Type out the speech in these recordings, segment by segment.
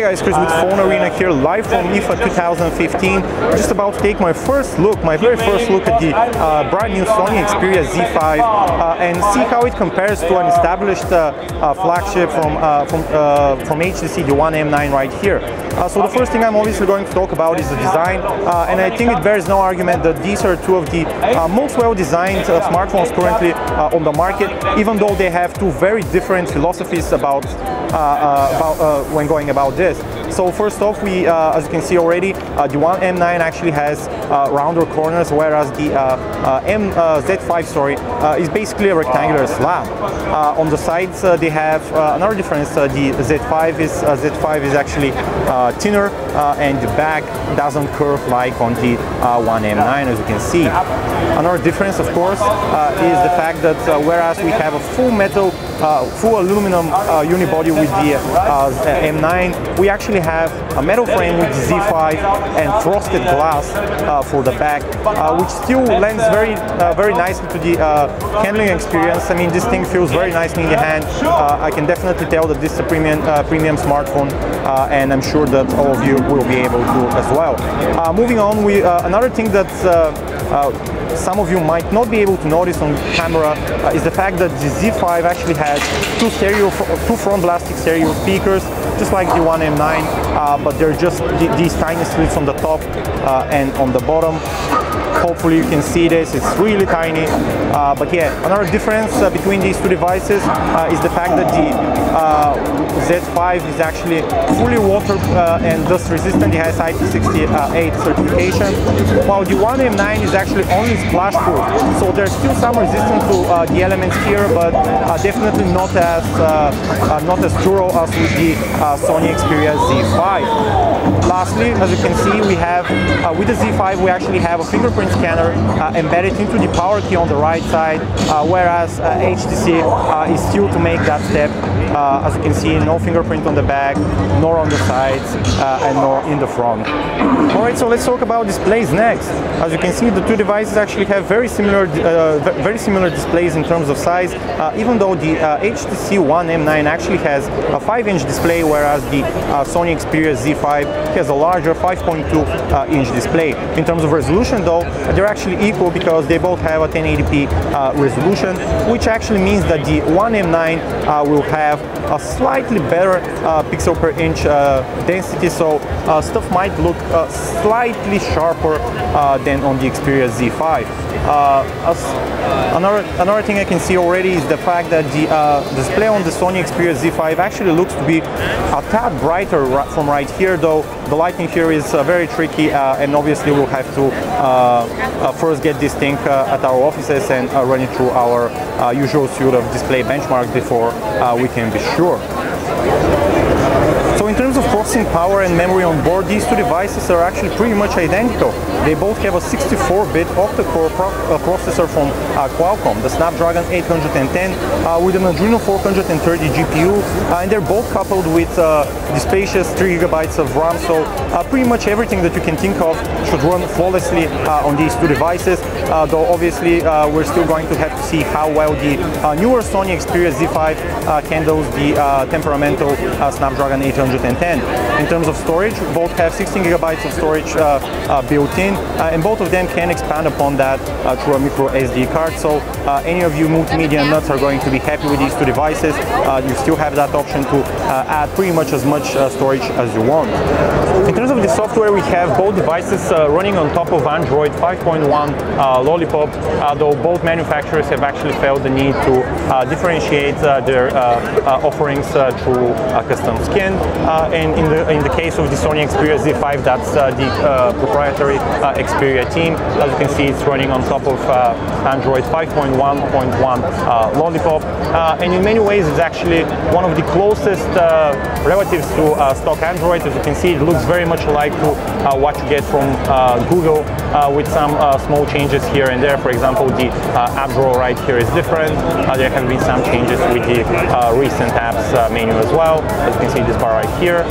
guys, Chris with PhoneArena here, live from IFA 2015. Just about to take my first look, my very first look at the brand new Sony Xperia Z5 and see how it compares to an established flagship from HTC, the One M9 right here. So the first thing I'm obviously going to talk about is the design, and I think it bears no argument that these are two of the most well-designed smartphones currently on the market, even though they have two very different philosophies about when going about this. So first off, as you can see already, the One M9 actually has rounder corners, whereas the Z5 is basically a rectangular slab. On the sides, they have another difference. The Z5 is actually thinner, and the back doesn't curve like on the One M9, as you can see. Another difference, of course, is the fact that whereas we have a full metal, full aluminum unibody with the M9, we actually have a metal frame with the Z5 and frosted glass for the back, which still lends very nicely to the handling experience. I mean, this thing feels very nicely in the hand. I can definitely tell that this is a premium smartphone, and I'm sure that all of you will be able to as well. Moving on, another thing that some of you might not be able to notice on camera is the fact that the Z5 actually has two front plastic stereo speakers, just like the One M9, but they're just these tiny slits on the top and on the bottom. Hopefully you can see this, it's really tiny. But yeah, another difference between these two devices is the fact that the Z5 is actually fully water and dust resistant. It has IP68 certification, while the One M9 is actually only splash proof. So there's still some resistance to the elements here, but definitely not as thorough as with the Sony Xperia Z5. Lastly, as you can see, we have with the Z5 we actually have a fingerprint scanner embedded into the power key on the right side, whereas HTC is still to make that step. As you can see, no fingerprint on the back, nor on the sides, and nor in the front. Alright, so let's talk about displays next. As you can see, the two devices actually have very similar displays in terms of size, even though the HTC One M9 actually has a 5-inch display, whereas the Sony Xperia Z5 has a larger 5.2-inch display. In terms of resolution, though, they're actually equal because they both have a 1080p resolution, which actually means that the One M9 will have a slightly better pixel per inch density, so stuff might look slightly sharper than on the Xperia Z5. Another thing I can see already is the fact that the display on the Sony Xperia Z5 actually looks to be a tad brighter from right here, though the lighting here is very tricky, and obviously we'll have to first get this thing at our offices and run it through our usual suite of display benchmarks before we can be sure. So in terms of processing power and memory on board, these two devices are actually pretty much identical. They both have a 64-bit octa-core processor from Qualcomm, the Snapdragon 810 with an Adreno 430 GPU, and they're both coupled with the spacious 3 GB of RAM, so pretty much everything that you can think of should run flawlessly on these two devices, though obviously we're still going to have to see how well the newer Sony Xperia Z5 handles the temperamental Snapdragon 810. In terms of storage, both have 16 GB of storage built in, and both of them can expand upon that through a micro SD card. So any of you multimedia nuts are going to be happy with these two devices. You still have that option to add pretty much as much storage as you want. In terms of the software, we have both devices running on top of Android 5.1 Lollipop, though both manufacturers have actually felt the need to differentiate their offerings through custom skin. And in the case of the Sony Xperia Z5, that's the proprietary Xperia team. As you can see, it's running on top of Android 5.1.1 Lollipop, and in many ways it's actually one of the closest relatives to stock Android. As you can see, it looks very much alike to what you get from Google, with some small changes here and there. For example, the app drawer right here is different. There have been some changes with the recent apps menu as well. As you can see, this bar right here.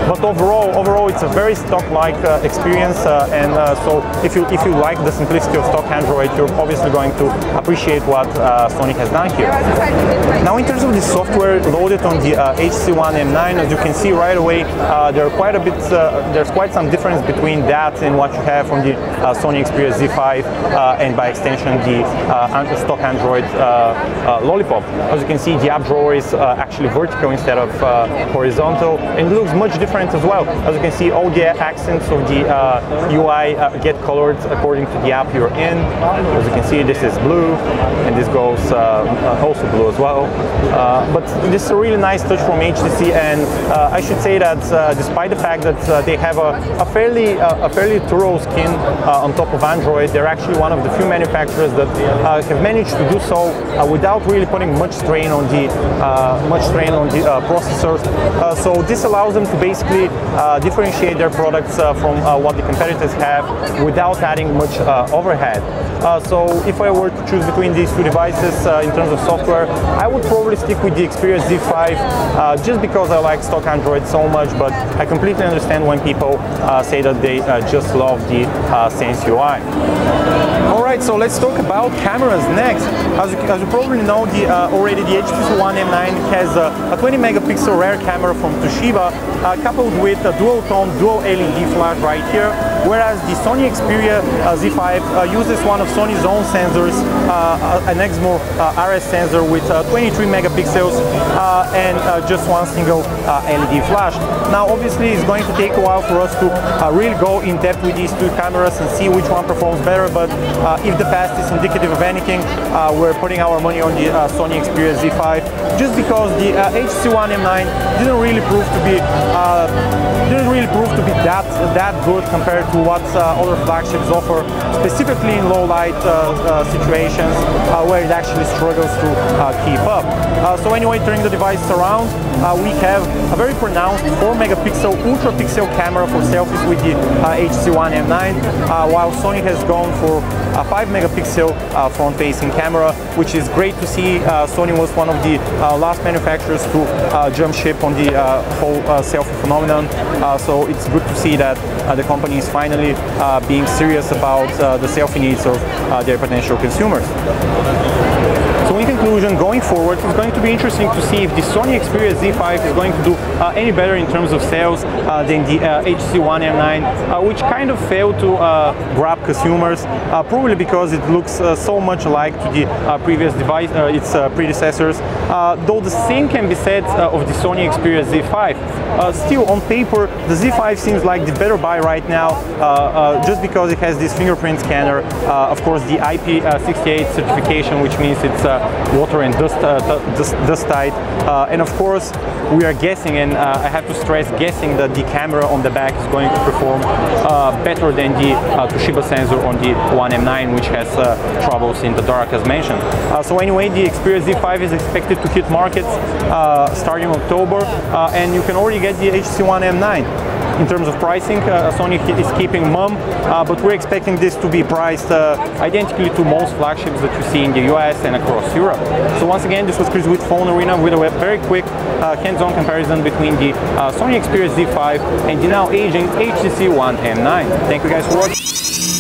But overall, it's a very stock-like experience, so if you like the simplicity of stock Android, you're obviously going to appreciate what Sony has done here. Now, in terms of the software loaded on the HTC One M9, as you can see right away, there's quite some difference between that and what you have on the Sony Xperia Z5 and by extension the stock Android Lollipop. As you can see, the app drawer is actually vertical instead of horizontal, and it looks much different as well. As you can see, all the accents of the UI get colored according to the app you're in. As you can see, this is blue, and this goes also blue as well. But this is a really nice touch from HTC, and I should say that despite the fact that they have a fairly thorough skin on top of Android, they're actually one of the few manufacturers that have managed to do so without really putting much strain on the processors. So this allows them to basically differentiate their products from what the competitors have without adding much overhead. So if I were to choose between these two devices in terms of software, I would probably stick with the Xperia Z5 just because I like stock Android so much, but I completely understand when people say that they just love the Sense UI. Alright, so let's talk about cameras next. As you probably know, already the HTC One M9 has a 20 megapixel rear camera from Toshiba, coupled with a dual-tone, dual LED flash right here, whereas the Sony Xperia Z5 uses one of Sony's own sensors, an Exmo RS sensor with 23 megapixels and just one single LED flash. Now, obviously, it's going to take a while for us to really go in depth with these two cameras and see which one performs better, but if the past is indicative of anything, we're putting our money on the Sony Xperia Z5, just because the HTC One M9 didn't really prove to be that good compared to what other flagships offer, specifically in low light situations where it actually struggles to keep up. So anyway, turning the device around, we have a very pronounced 4 megapixel ultra pixel camera for selfies with the HTC One M9, while Sony has gone for a 5 megapixel front-facing camera, which is great to see. Sony was one of the last manufacturers to jump ship on the whole selfie phenomenon, so it's good to see that the company is finally being serious about the selfie needs of their potential consumers. So in conclusion, going forward, it's going to be interesting to see if the Sony Xperia Z5 is going to do any better in terms of sales than the HTC One M9, which kind of failed to grab consumers, probably because it looks so much alike to the previous device, its predecessors, though the same can be said of the Sony Xperia Z5. Still, on paper, the Z5 seems like the better buy right now, just because it has this fingerprint scanner, of course the IP68 certification, which means it's water and dust tight, and of course we are guessing, and I have to stress guessing, that the camera on the back is going to perform better than the Toshiba sensor on the One M9, which has troubles in the dark as mentioned. So anyway, the Xperia Z5 is expected to hit markets starting October, and you can already get the HTC One M9. In terms of pricing, Sony is keeping mum, but we're expecting this to be priced identically to most flagships that you see in the US and across Europe. So once again, this was Chris with PhoneArena with a very quick hands-on comparison between the Sony Xperia Z5 and the now aging HTC One M9. Thank you guys for watching.